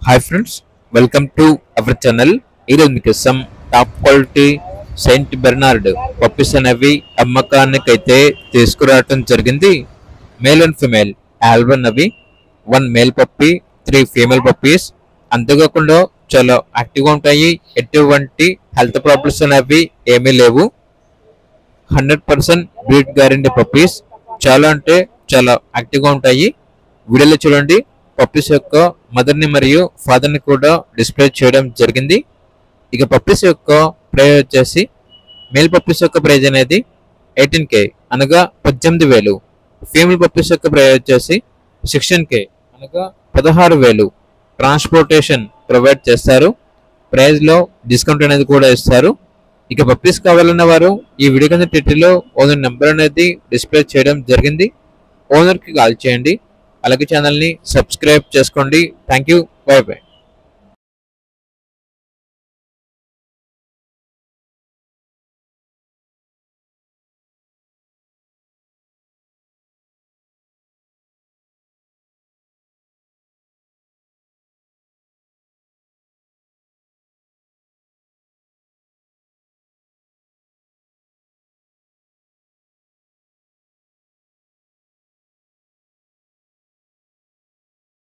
Hi friends, welcome to our channel. ఈరోజు మీకు some top quality Saint Bernard puppies అనేవి అమ్మకానికి అయితే తీసుకురావటం జరిగింది. మేల్ అండ్ ఫిమేల్ ఆల్బన్ అవి 1 మేల్ పప్పీ 3 ఫీమేల్ పప్పీస్. అంతేకాకుండా చాలా యాక్టివ్గా ఉంటాయి. ఎటువంటి హెల్త్ ప్రాబ్లమ్స్ అనేవి ఏమీ లేవు. 100% బ్రీడ్ గ్యారెంటీ పప్పీస్. చాలా అంటే చాలా యాక్టివ్గా ఉంటాయి. వీడియోలో చూడండి, పప్పీస్ యొక్క మదర్ ని మరియు ఫాదర్ ని కూడా డిస్ప్లే చేయడం జరిగింది. ఇక పప్పీస్ యొక్క ప్రైస్ వచ్చేసి మేల్ పప్పీస్ యొక్క ప్రైజ్ అనేది 18K అనగా 18,000. ఫీమేల్ పప్పీస్ యొక్క ప్రైజ్ వచ్చేసి 16K అనగా 16,000. ట్రాన్స్పోర్టేషన్ ప్రొవైడ్ చేస్తారు. ప్రైజ్ లో డిస్కౌంట్ అనేది కూడా ఇస్తారు. ఇక పప్పీస్ కావాలన్న వారు ఈ వీడియో కింద టైటిల్లో ఓనర్ నెంబర్ అనేది డిస్ప్లే చేయడం జరిగింది. ఓనర్ కి కాల్ చేయండి. అలాగే ఛానల్ ని సబ్స్క్రైబ్ చేసుకోండి. Thank you. By by.